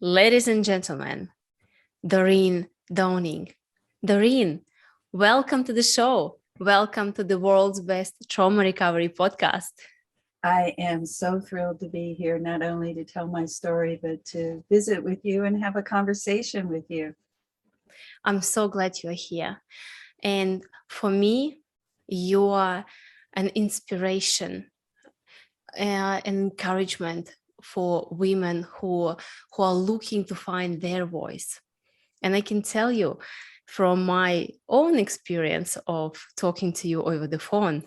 Ladies and gentlemen, Doreen Downing. Doreen, welcome to the show. Welcome to the world's best trauma recovery podcast. I am so thrilled to be here, not only to tell my story, but to visit with you and have a conversation with you. I'm so glad you're here. And for me, you are an inspiration, an encouragement for women who are looking to find their voice. And I can tell you from my own experience of talking to you over the phone,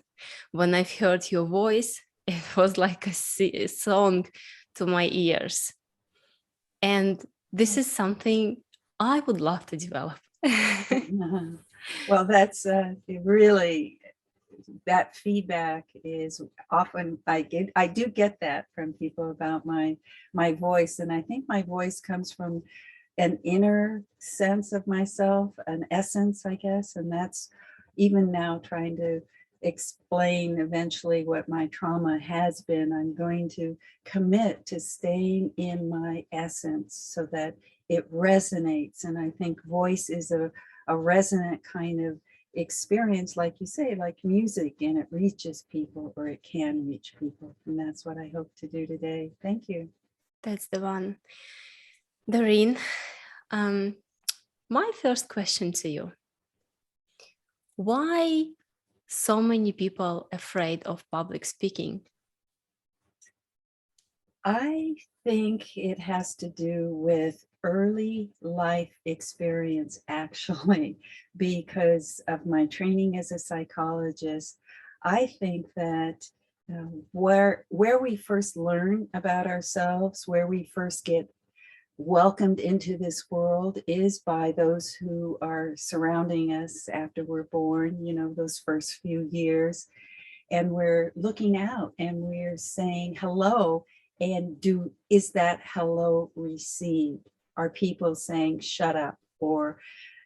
when I've heard your voice, it was like a song to my ears. And this is something I would love to develop. Well, that's really, that feedback is often, I do get that from people about my voice. And I think my voice comes from an inner sense of myself, an essence, I guess. And that's even now trying to explain eventually what my trauma has been. I'm going to commit to staying in my essence so that it resonates. And I think voice is a resonant kind of experience, like you say, like music, and it reaches people, or it can reach people. And that's what I hope to do today. Thank you. That's the one. Doreen, my first question to you. Why so many people afraid of public speaking? I think it has to do with early life experience, actually, because of my training as a psychologist. I think that where we first learn about ourselves, where we first get welcomed into this world, is by those who are surrounding us after we're born, those first few years. And we're looking out and we're saying hello. And is that hello received? Are people saying shut up, or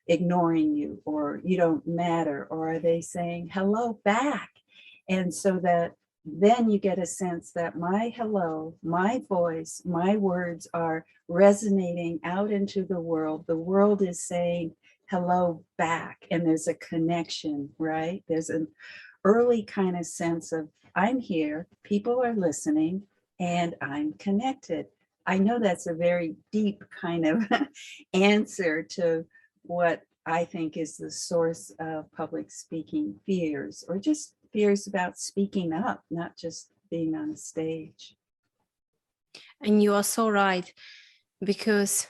ignoring you, or you don't matter? Or are they saying hello back? And so that then you get a sense that my hello, my voice, my words are resonating out into the world. The world is saying hello back, and there's a connection, right? There's an early kind of sense of I'm here, people are listening, and I'm connected. I know that's a very deep kind of answer to what I think is the source of public speaking fears, or just fears about speaking up, not just being on a stage. And you are so right, because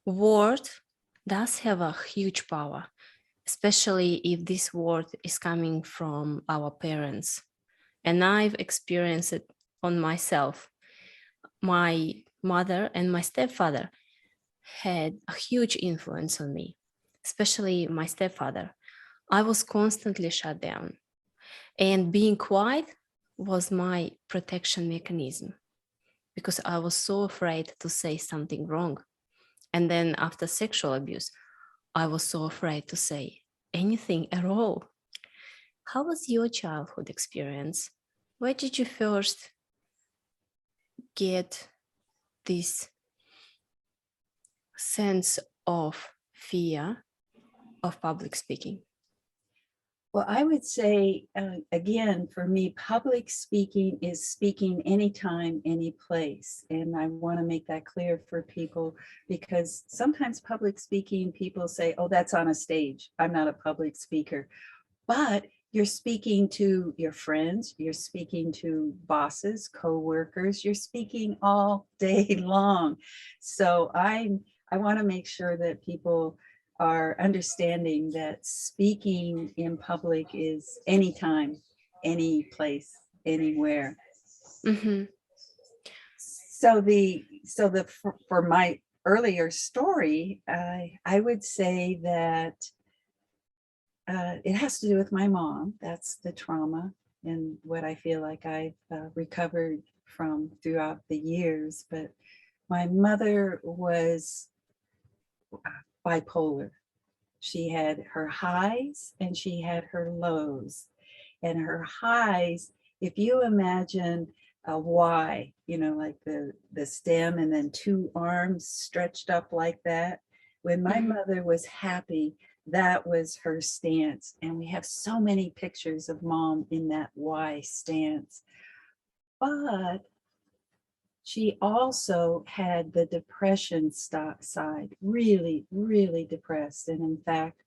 word does have a huge power, especially if this word is coming from our parents. And I've experienced it on myself. My mother and my stepfather had a huge influence on me, especially my stepfather. I was constantly shut down, and being quiet was my protection mechanism, because I was so afraid to say something wrong. And then after sexual abuse, I was so afraid to say anything at all. How was your childhood experience? Where did you first get this sense of fear of public speaking? Well, I would say, again, for me, public speaking is speaking anytime, any place. And I want to make that clear for people, because sometimes public speaking, people say, oh, that's on a stage. I'm not a public speaker. But you're speaking to your friends, you're speaking to bosses, co-workers, you're speaking all day long. So I want to make sure that people are understanding that speaking in public is anytime, any place, anywhere. Mm-hmm. So for my earlier story, I would say that it has to do with my mom. That's the trauma and what I feel like I've recovered from throughout the years. But my mother was bipolar. She had her highs and she had her lows. And her highs, if you imagine a Y, like the stem and then two arms stretched up like that. When my Mhm. mother was happy, that was her stance. And we have so many pictures of mom in that Y stance. But she also had the depression side, really, really depressed. And in fact,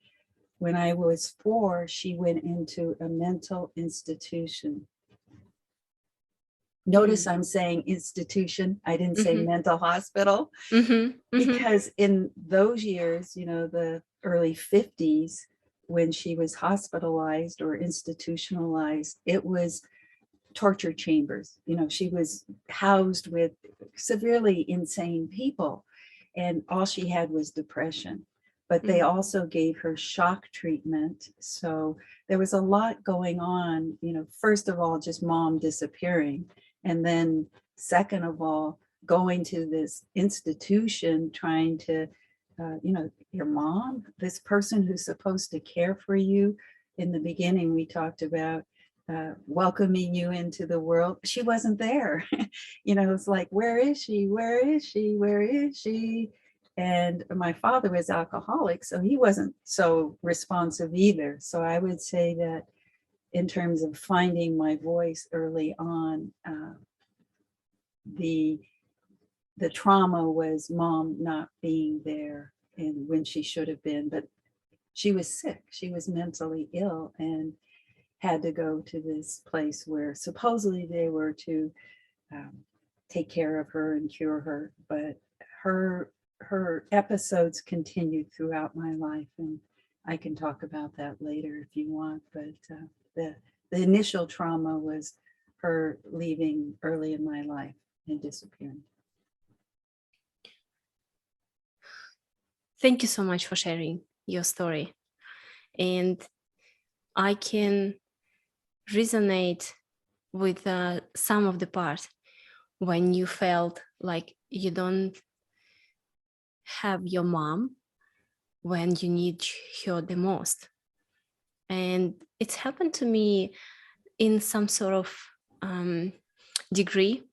when I was 4, she went into a mental institution. Notice Mm. I'm saying institution. I didn't say Mhm. mental hospital, Mhm. Mhm. because in those years, the early 50s, when she was hospitalized or institutionalized, it was torture chambers. She was housed with severely insane people, and all she had was depression. But they Mm. also gave her shock treatment. So there was a lot going on, first of all, just mom disappearing. And then, second of all, going to this institution trying to, your mom, this person who's supposed to care for you. In the beginning, we talked about welcoming you into the world. She wasn't there. It's like, where is she? Where is she? Where is she? And my father was alcoholic, so he wasn't so responsive either. So I would say that in terms of finding my voice early on, the the trauma was mom not being there and when she should have been. But she was sick. She was mentally ill and had to go to this place where supposedly they were to um, take care of her and cure her. But her her episodes continued throughout my life, and I can talk about that later if you want. But the the initial trauma was her leaving early in my life and disappearing. Thank you so much for sharing your story. And I can resonate with some of the parts when you felt like you don't have your mom when you need her the most. And it's happened to me in some sort of um, degree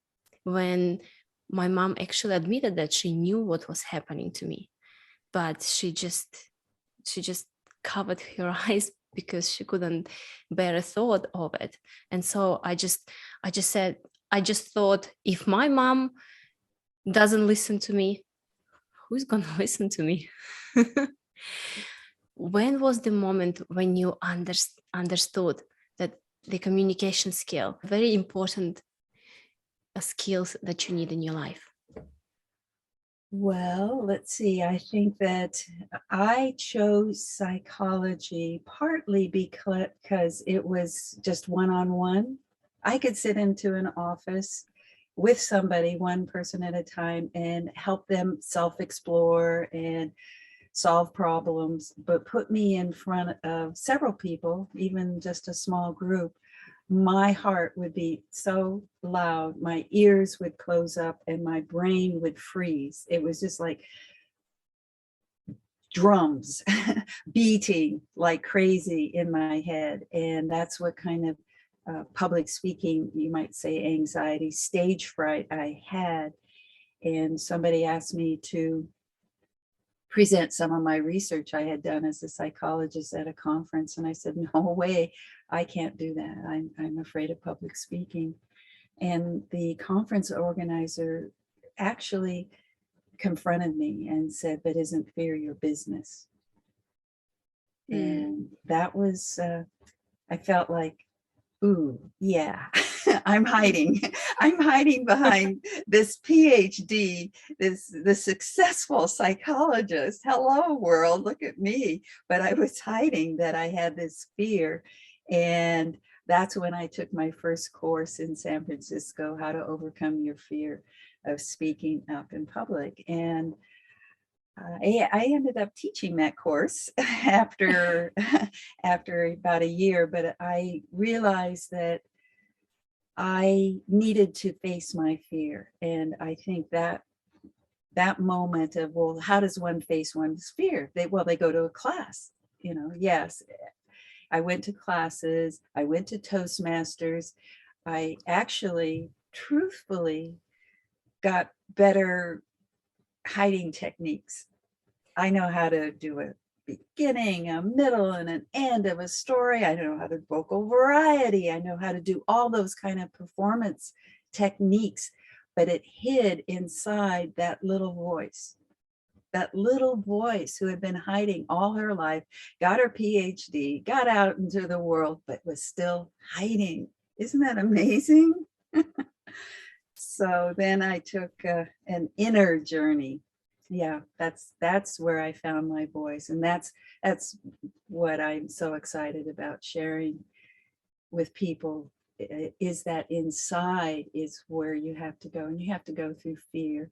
when my mom actually admitted that she knew what was happening to me, but she just covered her eyes because she couldn't bear a thought of it. And so I just said, I just thought, if my mom doesn't listen to me, who's gonna listen to me? When was the moment when you understood that the communication skill, very important skills that you need in your life? Well, let's see. I think that I chose psychology partly because it was just one-on-one. I could sit into an office with somebody, one person at a time, and help them self-explore and solve problems, but put me in front of several people, even just a small group, my heart would be so loud, my ears would close up, and my brain would freeze. It was just like drums beating like crazy in my head. And that's what kind of public speaking, you might say anxiety, stage fright I had. And somebody asked me to present some of my research I had done as a psychologist at a conference. And I said, no way, I can't do that. I'm afraid of public speaking. And the conference organizer actually confronted me and said, but isn't fear your business? Mm. And that was, I felt like, ooh, yeah, I'm hiding. I'm hiding behind this PhD, this successful psychologist. Hello, world, look at me. But I was hiding that I had this fear. And that's when I took my first course in San Francisco, How to Overcome Your Fear of Speaking Up in Public. And I ended up teaching that course after after about a year, but I realized that I needed to face my fear. And I think that that moment of, well, how does one face one's fear? They go to a class, yes. I went to classes, I went to Toastmasters. I actually truthfully got better hiding techniques. I know how to do a beginning, a middle, and an end of a story. I know how to vocal variety. I know how to do all those kind of performance techniques, but it hid inside that little voice who had been hiding all her life, got her PhD, got out into the world, but was still hiding. Isn't that amazing? So then I took an inner journey. Yeah, that's where I found my voice, and that's what I'm so excited about sharing with people, is that inside is where you have to go, and you have to go through fear.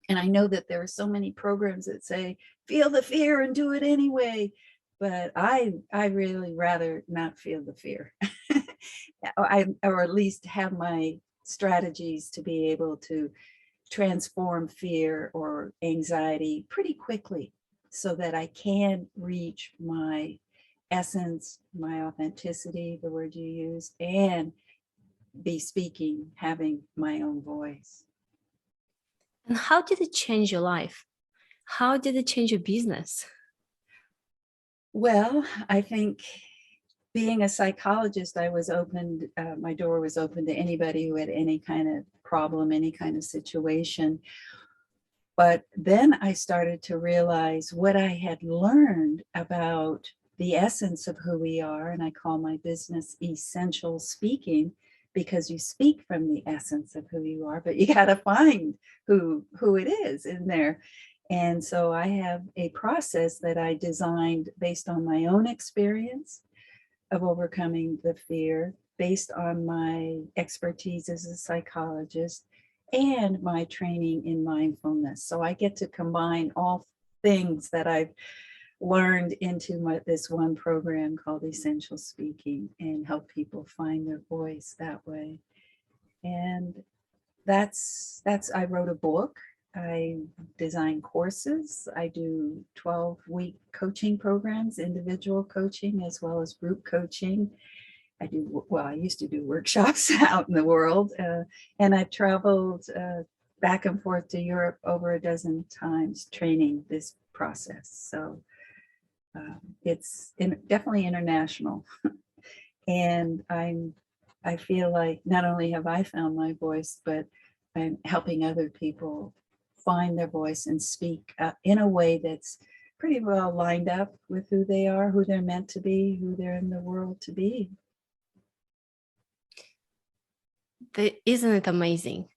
And I know that there are so many programs that say feel the fear and do it anyway, but I really rather not feel the fear. Or at least have my strategies to be able to transform fear or anxiety pretty quickly so that I can reach my essence, my authenticity, the word you use, and be speaking, having my own voice. And how did it change your life? How did it change your business? Well, I think being a psychologist, my door was open to anybody who had any kind of problem, any kind of situation. But then I started to realize what I had learned about the essence of who we are. And I call my business Essential Speaking, because you speak from the essence of who you are, but you got to find who it is in there. And so I have a process that I designed based on my own experience of overcoming the fear, based on my expertise as a psychologist and my training in mindfulness. So I get to combine all things that I've learned into this one program called Essential Speaking, and help people find their voice that way. And that's I wrote a book. I design courses. I do 12-week coaching programs, individual coaching as well as group coaching. I used to do workshops out in the world, and I've traveled back and forth to Europe over a dozen times training this process. So it's definitely international. And I feel like not only have I found my voice, but I'm helping other people find their voice and speak in a way that's pretty well lined up with who they are, who they're meant to be, who they're in the world to be. Isn't it amazing?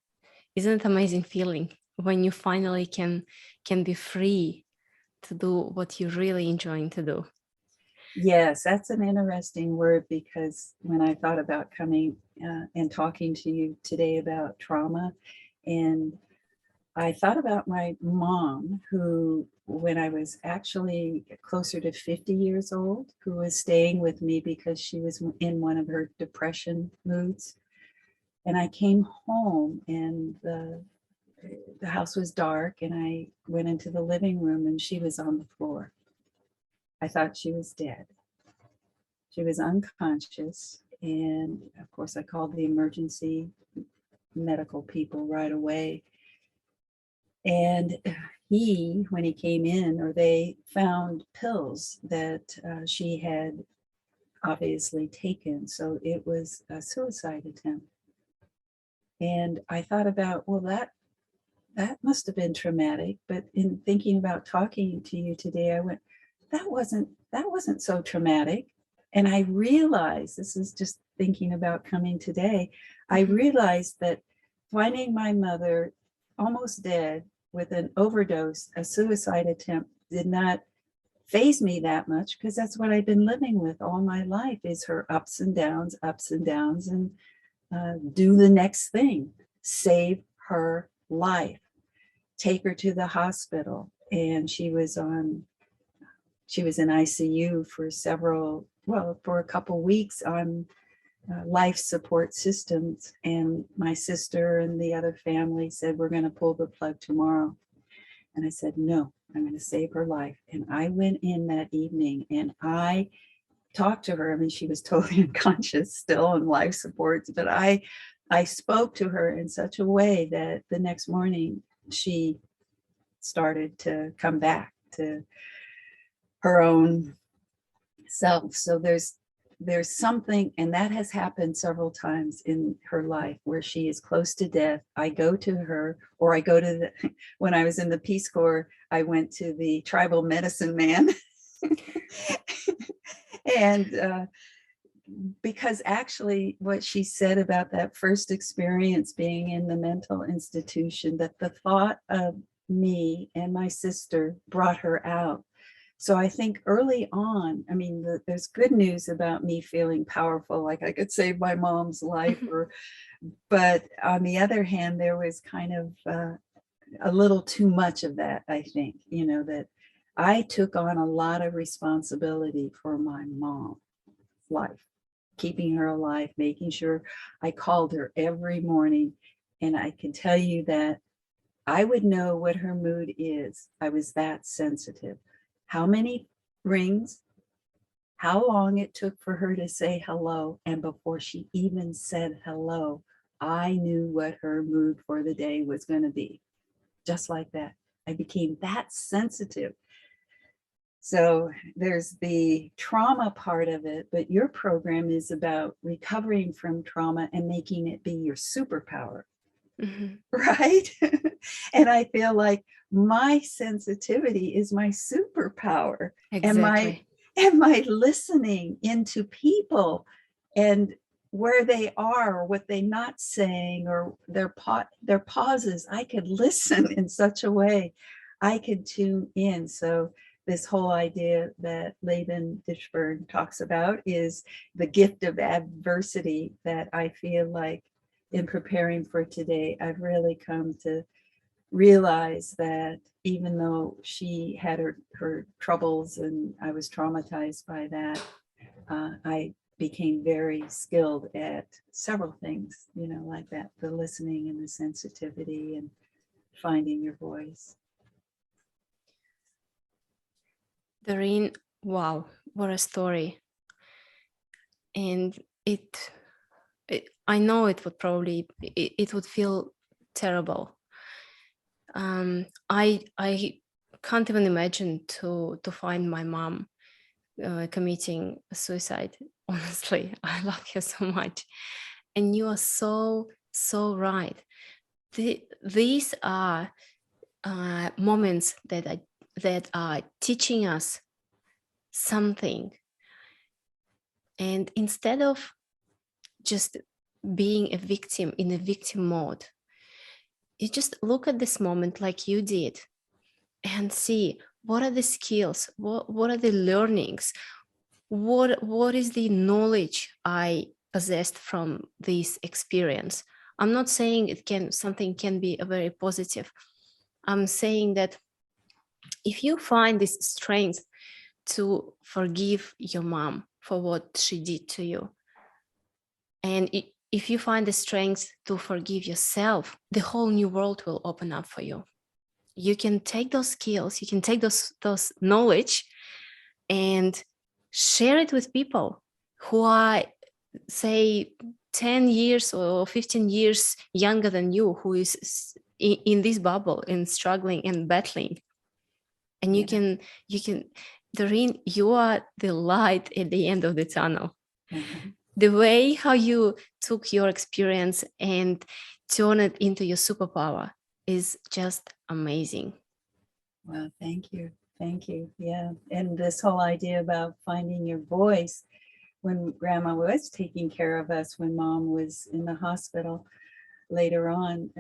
Isn't it amazing feeling when you finally can be free to do what you're really enjoying to do? Yes, that's an interesting word, because when I thought about coming and talking to you today about trauma, and I thought about my mom, who, when I was actually closer to 50 years old, who was staying with me because she was in one of her depression moods. And I came home, and the house was dark, and I went into the living room, and she was on the floor. I thought she was dead. She was unconscious. And of course, I called the emergency medical people right away. And when he came in, or they found pills that she had obviously taken. So it was a suicide attempt. And I thought about, well, that must have been traumatic. But in thinking about talking to you today, I went, that wasn't so traumatic. And I realized, this is just thinking about coming today, I realized that finding my mother almost dead with an overdose, a suicide attempt, did not faze me that much, because that's what I've been living with all my life, is her ups and downs, and do the next thing, save her life, take her to the hospital. And she was in ICU for a couple weeks on life support systems. And my sister and the other family said, we're going to pull the plug tomorrow. And I said, no, I'm going to save her life. And I went in that evening and I talked to her. I mean, she was totally unconscious still on life supports, but I I spoke to her in such a way that the next morning she started to come back to her own self. So there's something, and that has happened several times in her life where she is close to death. I go to her, or I go to the, when I was in the Peace Corps, I went to the tribal medicine man. And because actually what she said about that first experience being in the mental institution, that the thought of me and my sister brought her out. So I think early on, I mean, there's good news about me feeling powerful, like I could save my mom's life, or, but on the other hand, there was kind of a little too much of that, I think, that I took on a lot of responsibility for my mom's life, keeping her alive, making sure I called her every morning. And I can tell you that I would know what her mood is. I was that sensitive. How many rings, how long it took for her to say hello. And before she even said hello, I knew what her mood for the day was going to be. Just like that. I became that sensitive. So there's the trauma part of it, but your program is about recovering from trauma and making it be your superpower. Mhm. Right? And I feel like my sensitivity is my superpower. Exactly. Am I listening into people and where they are, or what they're not saying, or their pauses? I could listen in such a way. I could tune in. So this whole idea that Laban Dishburn talks about is the gift of adversity, that I feel like in preparing for today, I've really come to realize that even though she had her troubles and I was traumatized by that, I became very skilled at several things, like that, the listening and the sensitivity and finding your voice. Doreen, wow, what a story. And I know it would probably, it would feel terrible. I can't even imagine to find my mom committing suicide. Honestly, I love her so much. And you are so right. These are moments that are teaching us something. And instead of just being a victim in a victim mode, you just look at this moment like you did and see what are the skills, what are the learnings, what is the knowledge I possessed from this experience. I'm not saying something can be a very positive. I'm saying that if you find this strength to forgive your mom for what she did to you, and if you find the strength to forgive yourself, the whole new world will open up for you. You can take those skills, you can take those knowledge and share it with people who are, say, 10 years or 15 years younger than you, who is in this bubble and struggling and battling. And you Yeah. can, Doreen, you are the light at the end of the tunnel. Mhm. The way how you took your experience and turn it into your superpower is just amazing. Well, thank you. Thank you. Yeah. And this whole idea about finding your voice, when grandma was taking care of us, when mom was in the hospital later on,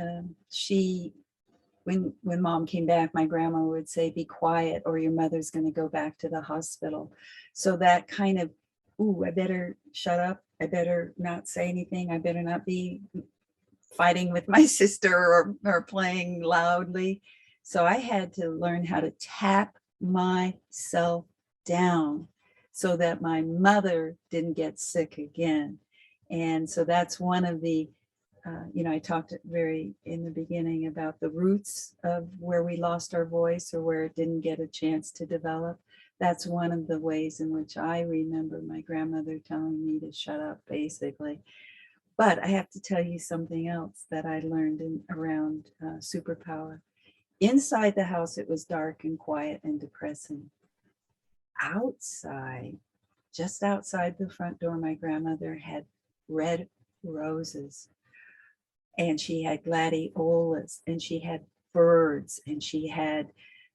when mom came back, my grandma would say, be quiet or your mother's going to go back to the hospital. So that kind of, ooh, I better shut up. I better not say anything. I better not be fighting with my sister, or playing loudly. So I had to learn how to tap myself down so that my mother didn't get sick again. And so that's one of the, I talked very in the beginning about the roots of where we lost our voice or where it didn't get a chance to develop. That's one of the ways in which I remember my grandmother telling me to shut up, basically. But I have to tell you something else that I learned around superpower. Inside the house, it was dark and quiet and depressing. Outside, just outside the front door, my grandmother had red roses, and she had gladiolas, and she had birds, and she had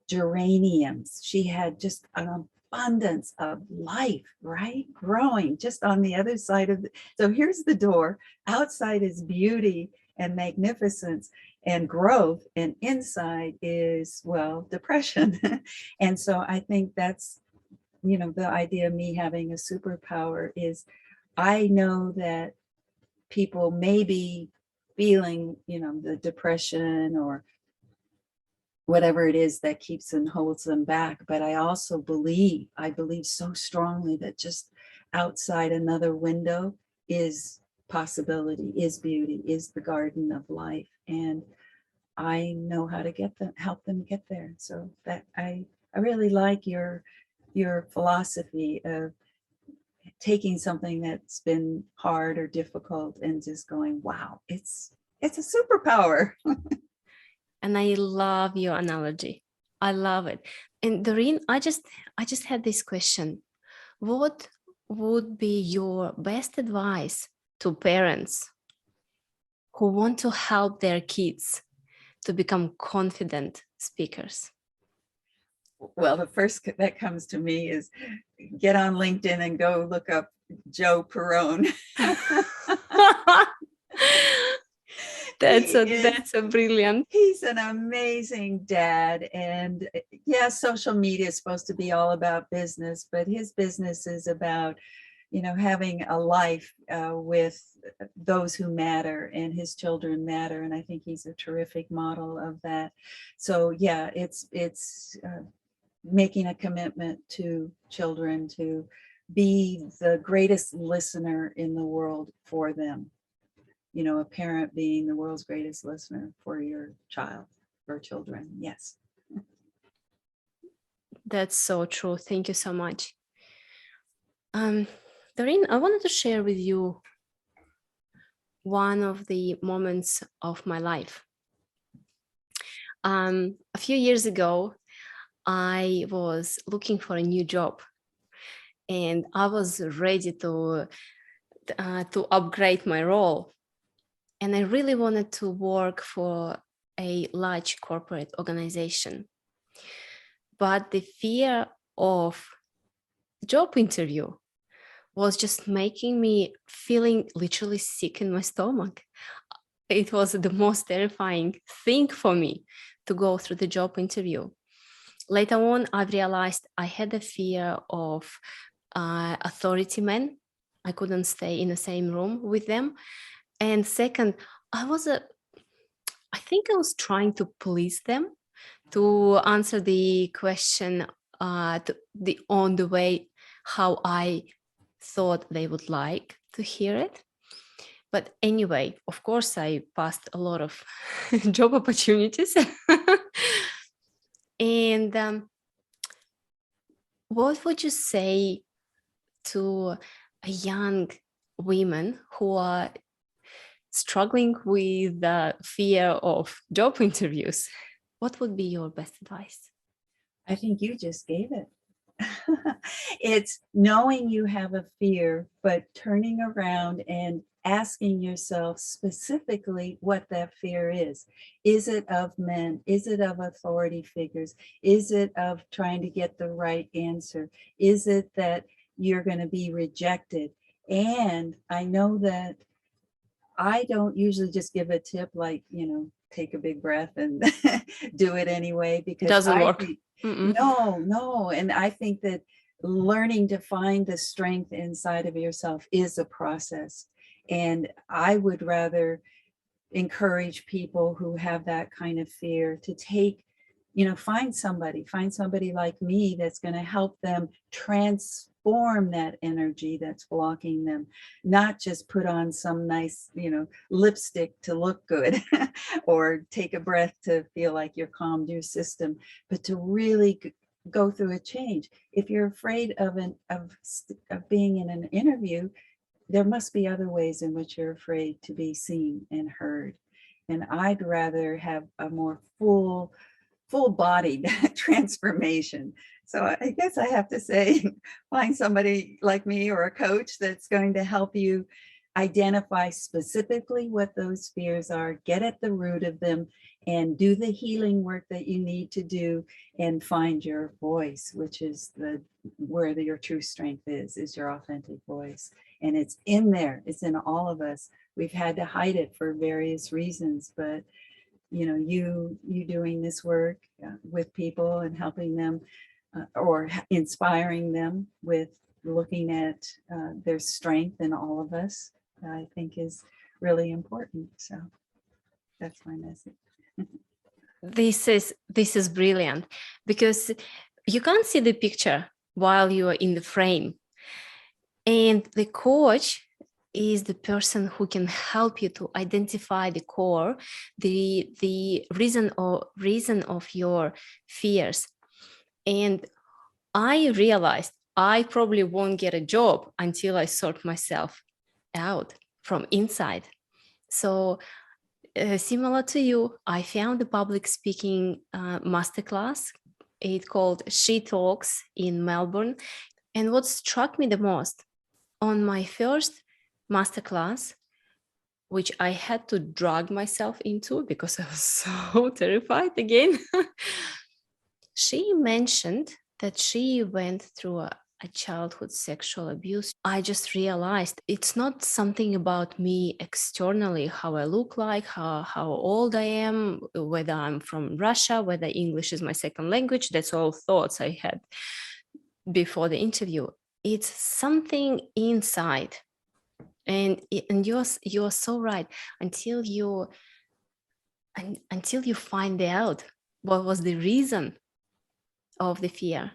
geraniums. She had just an abundance of life, right? Growing just on the other side of so here's the door. Outside is beauty and magnificence and growth, and inside is, well, depression. And so I think that's, the idea of me having a superpower is I know that people may be feeling, the depression or whatever it is that keeps and holds them back. But I believe so strongly that just outside another window is possibility, is beauty, is the garden of life. And I know how to help them get there. So that I really like your philosophy of taking something that's been hard or difficult and just going, wow, it's a superpower. And I love your analogy. I love it. And Doreen, I just had this question. What would be your best advice to parents who want to help their kids to become confident speakers? Well, the first that comes to me is get on LinkedIn and go look up Joe Perone. That's a brilliant. He's an amazing dad. And yeah, social media is supposed to be all about business, but his business is about, having a life with those who matter, and his children matter. And I think he's a terrific model of that. So yeah, it's making a commitment to children to be the greatest listener in the world for them. A parent being the world's greatest listener for your child or children. Yes. That's so true. Thank you so much. Doreen, I wanted to share with you one of the moments of my life. A few years ago, I was looking for a new job, and I was ready to upgrade my role. And I really wanted to work for a large corporate organization. But the fear of job interview was just making me feeling literally sick in my stomach. It was the most terrifying thing for me to go through the job interview. Later on, I realized I had a fear of authority men. I couldn't stay in the same room with them. And second, I think I was trying to please them, to answer the question on the way how I thought they would like to hear it. But anyway, of course, I passed a lot of job opportunities. And what would you say to a young women who are struggling with the fear of job interviews? What would be your best advice? I think you just gave it. It's knowing you have a fear, but turning around and asking yourself specifically what that fear is. Is it of men? Is it of authority figures? Is it of trying to get the right answer? Is it that you're going to be rejected? And I know that I don't usually just give a tip like, take a big breath and do it anyway, because Doesn't work. No. And I think that learning to find the strength inside of yourself is a process. And I would rather encourage people who have that kind of fear to take, find somebody like me that's going to help them transform that energy that's blocking them, not just put on some nice, lipstick to look good or take a breath to feel like you're calmed your system, but to really go through a change. If you're afraid of being in an interview, there must be other ways in which you're afraid to be seen and heard. And I'd rather have a more full bodied transformation. So I guess I have to say, find somebody like me or a coach that's going to help you identify specifically what those fears are, get at the root of them, and do the healing work that you need to do, and find your voice, which is where your true strength is your authentic voice. And it's in there, it's in all of us. We've had to hide it for various reasons, but you doing this work with people and helping them or inspiring them with looking at their strength in all of us, I think is really important. So that's my message. This is brilliant, because you can't see the picture while you are in the frame, and the coach is the person who can help you to identify the core, the reason of your fears. And I realized I probably won't get a job until I sort myself out from inside. So similar to you, I found the public speaking masterclass. It's called She Talks in Melbourne. And what struck me the most, on my first masterclass, which I had to drag myself into because I was so terrified again, she mentioned that she went through a childhood sexual abuse. I just realized it's not something about me externally, how I look like, how old I am, whether I'm from Russia, whether English is my second language. That's all thoughts I had before the interview. It's something inside. And you're so right. Until you find out what was the reason of the fear,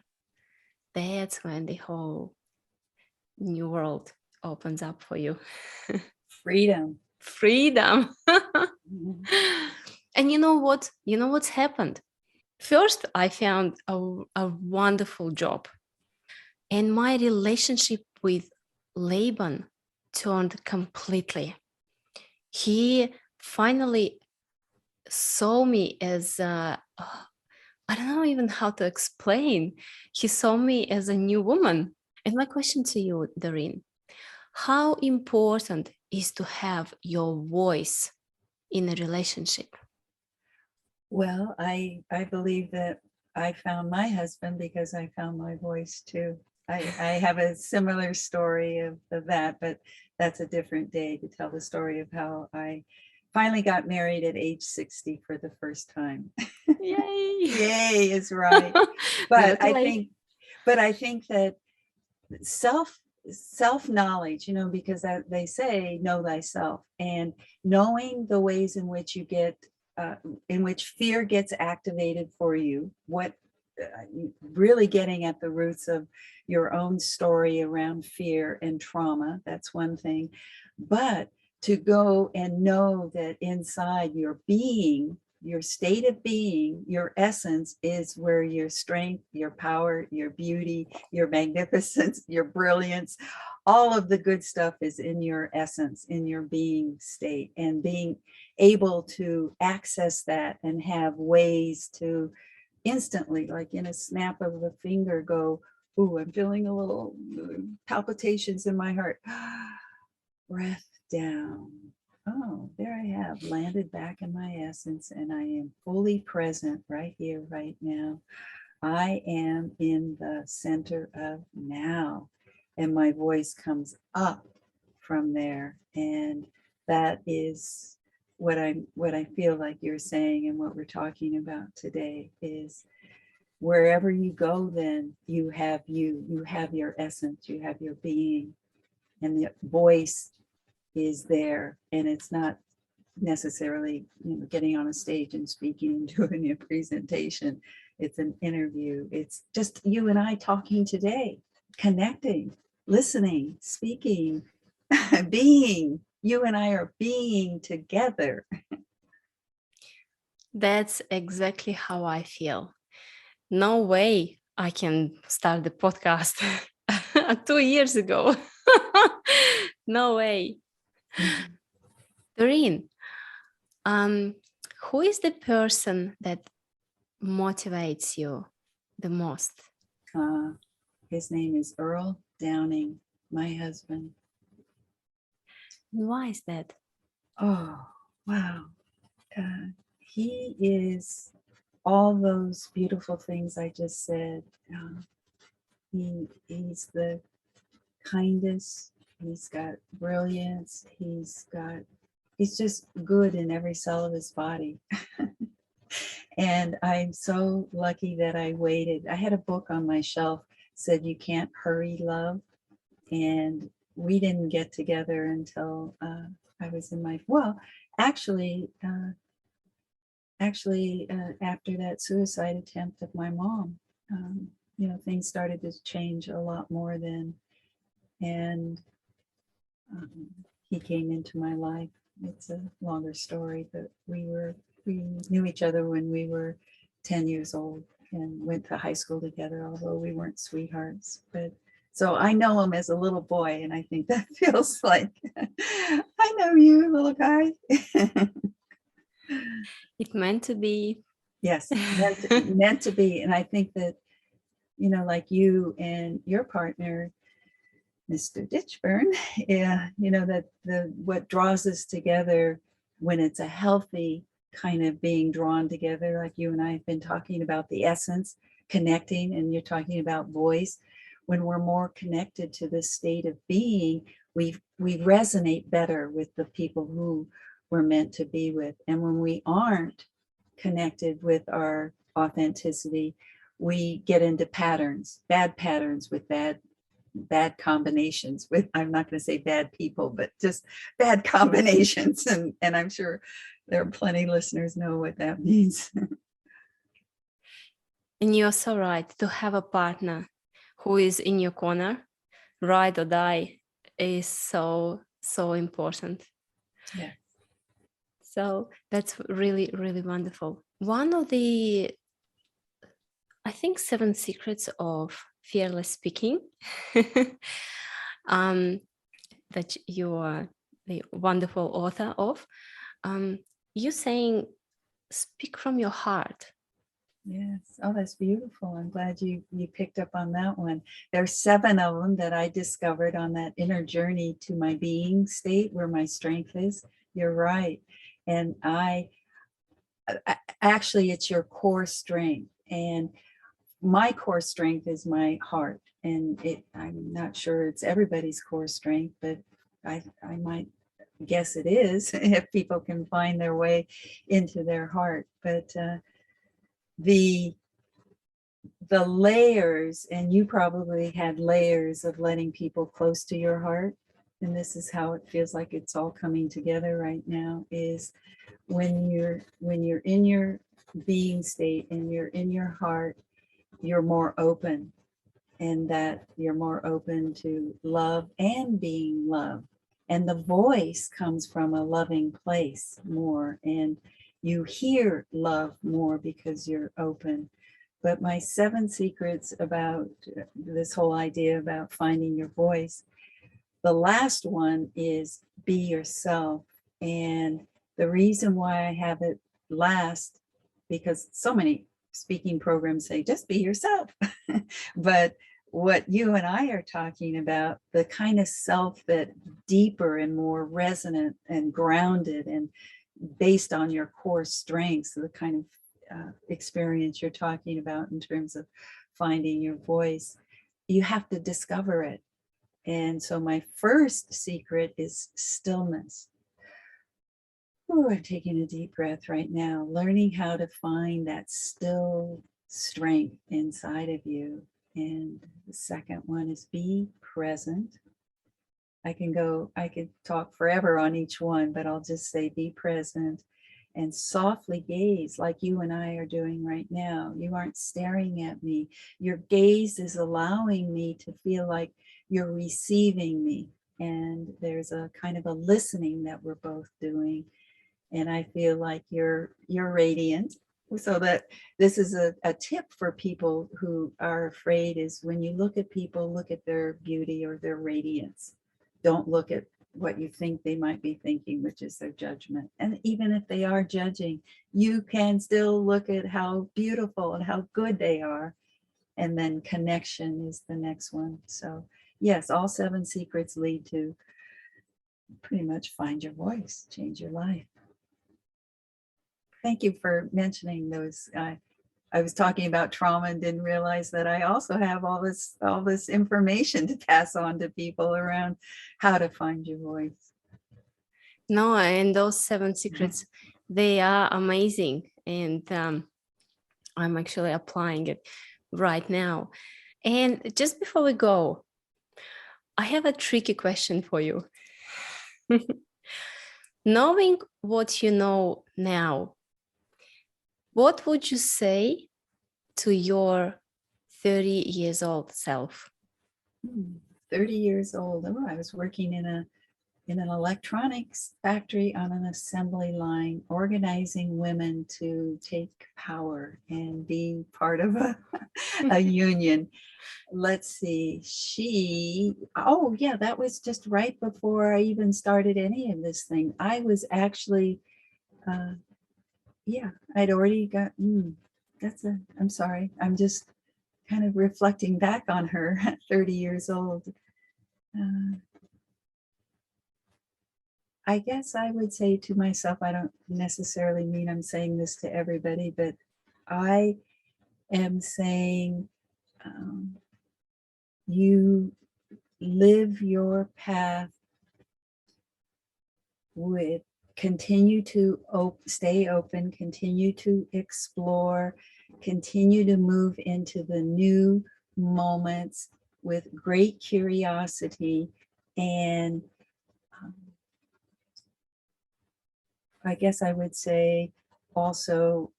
that's when the whole new world opens up for you. Freedom. Mm-hmm. And you know what's happened? First, I found a wonderful job, and my relationship with Laban turned completely. He finally saw me as I don't know even how to explain. He saw me as a new woman. And my question to you, Doreen, how important is to have your voice in a relationship? Well, I believe that I found my husband because I found my voice too. I have a similar story of that, but that's a different day to tell the story of how I finally got married at age 60 for the first time. Yay! Yay is right. But I think that self knowledge, because they say know thyself, and knowing the ways in which you get in which fear gets activated for you, what really getting at the roots of your own story around fear and trauma, that's one thing. But to go and know that inside your being, your state of being, your essence is where your strength, your power, your beauty, your magnificence, your brilliance, all of the good stuff is in your essence, in your being state, and being able to access that and have ways to instantly, like in a snap of a finger, go, ooh, I'm feeling a little palpitations in my heart. Breath down. Oh, there I have landed back in my essence, and I am fully present right here, right now. I am in the center of now, and my voice comes up from there. And that is what I feel like you're saying, and what we're talking about today is wherever you go, then you have your essence, you have your being, and the voice is there. And it's not necessarily getting on a stage and speaking and doing a presentation. It's an interview. It's just you and I talking today, connecting, listening, speaking, being. You and I are being together. That's exactly how I feel. No way I can start the podcast 2 years ago. No way. Mhm. Doreen, who is the person that motivates you the most? Uh, his name is Earl Downing, my husband. Why is that? Oh, wow. He is all those beautiful things I just said. He's the kindest. He's got brilliance. He's just good in every cell of his body. And I'm so lucky that I waited. I had a book on my shelf said you can't hurry love, and we didn't get together until I was in my actually after that suicide attempt of my mom. Things started to change a lot more then, and um, he came into my life. It's a longer story, but we knew each other when we were 10 years old and went to high school together, although we weren't sweethearts. But so I know him as a little boy, and I think that feels like I know you, little guy. It meant to be. Yes, meant to be. And I think that, like you and your partner, Mr. Ditchburn, yeah, that what draws us together when it's a healthy kind of being drawn together, like you and I have been talking about the essence, connecting, and you're talking about voice. When we're more connected to this state of being, we resonate better with the people who we're meant to be with. And when we aren't connected with our authenticity, we get into bad patterns with bad combinations with, I'm not going to say bad people, but just bad combinations. And I'm sure there are plenty of listeners know what that means. And you're so right. To have a partner who is in your corner, ride or die, is so, so important. Yeah. So that's really, really wonderful. One of the, I think, 7 secrets of fearless speaking that you are the wonderful author of. You saying, speak from your heart. Yes. Oh, that's beautiful. I'm glad you picked up on that one. There's 7 of them that I discovered on that inner journey to my being state where my strength is. You're right. And actually, it's your core strength. And my core strength is my heart. And I'm not sure it's everybody's core strength, but I might guess it is if people can find their way into their heart. But the layers, and you probably had layers of letting people close to your heart, and this is how it feels like it's all coming together right now, is when you're in your being state and you're in your heart, you're more open, and that you're more open to love and being loved, and the voice comes from a loving place more, and you hear love more because you're open. But my 7 secrets about this whole idea about finding your voice, the last one is be yourself. And the reason why I have it last, because so many speaking programs say just be yourself. But what you and I are talking about, the kind of self that deeper and more resonant and grounded and based on your core strengths, the kind of experience you're talking about in terms of finding your voice, you have to discover it. And so my first secret is stillness. Oh, I'm taking a deep breath right now, learning how to find that still strength inside of you. And the second one is be present. I could talk forever on each one, but I'll just say be present and softly gaze like you and I are doing right now. You aren't staring at me. Your gaze is allowing me to feel like you're receiving me. And there's a kind of a listening that we're both doing. And I feel like you're radiant. So that this is a tip for people who are afraid, is when you look at people, look at their beauty or their radiance. Don't look at what you think they might be thinking, which is their judgment. And even if they are judging, you can still look at how beautiful and how good they are. And then connection is the next one. So yes, all 7 secrets lead to pretty much find your voice, change your life. Thank you for mentioning those. I was talking about trauma and didn't realize that I also have all this information to pass on to people around how to find your voice. No, and those 7 secrets, they are amazing. And I'm actually applying it right now. And just before we go, I have a tricky question for you. Knowing what you know now, what would you say to your 30 years old self? 30 years old. Oh, I was working in an electronics factory on an assembly line, organizing women to take power and be part of a union. Let's see, oh yeah, that was just right before I even started any of this thing. I was actually, yeah, I'd already got, I'm sorry, I'm just kind of reflecting back on her at 30 years old. I guess I would say to myself, I don't necessarily mean I'm saying this to everybody, but I am saying, you live your path with, continue to stay open, continue to explore, continue to move into the new moments with great curiosity. And I guess I would say also,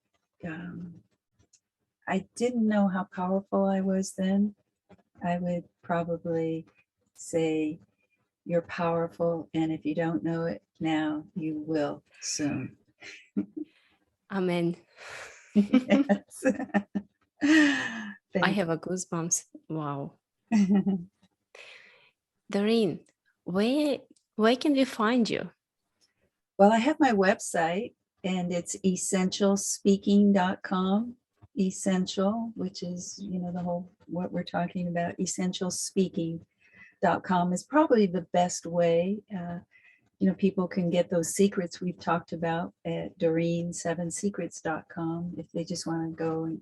I didn't know how powerful I was then. I would probably say you're powerful, and if you don't know it now, you will soon. Amen. Yes. I have a goosebumps. Wow. Doreen, where can we find you? Well, I have my website, and it's essentialspeaking.com. Essential, which is, the whole, what we're talking about, essentialspeaking.com is probably the best way. People can get those secrets we've talked about at Doreen7secrets.com. If they just want to go and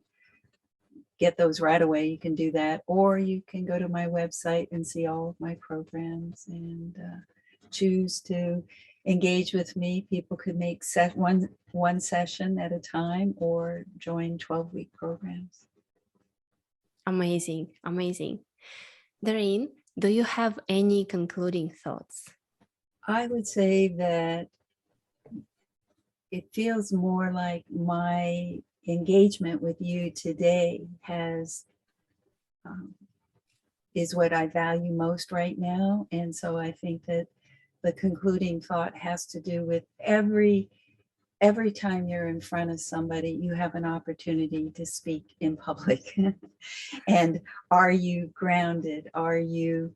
get those right away, you can do that. Or you can go to my website and see all of my programs and choose to engage with me. People could make one session at a time or join 12-week programs. Amazing, amazing. Doreen, do you have any concluding thoughts? I would say that it feels more like my engagement with you today is what I value most right now. And so I think that the concluding thought has to do with every time you're in front of somebody, you have an opportunity to speak in public. And are you grounded? Are you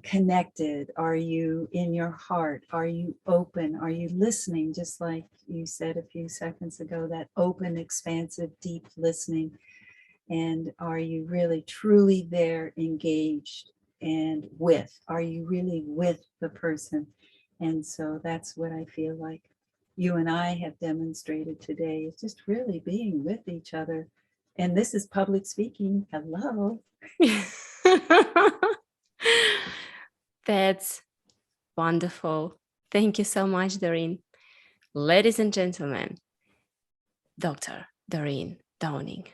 connected? Are you in your heart? Are you open? Are you listening? Just like you said a few seconds ago, that open, expansive, deep listening. And are you really truly there, engaged and with? Are you really with the person? And so that's what I feel like you and I have demonstrated today, is just really being with each other. And this is public speaking. Hello. That's wonderful. Thank you so much, Doreen. Ladies and gentlemen, Dr. Doreen Downing.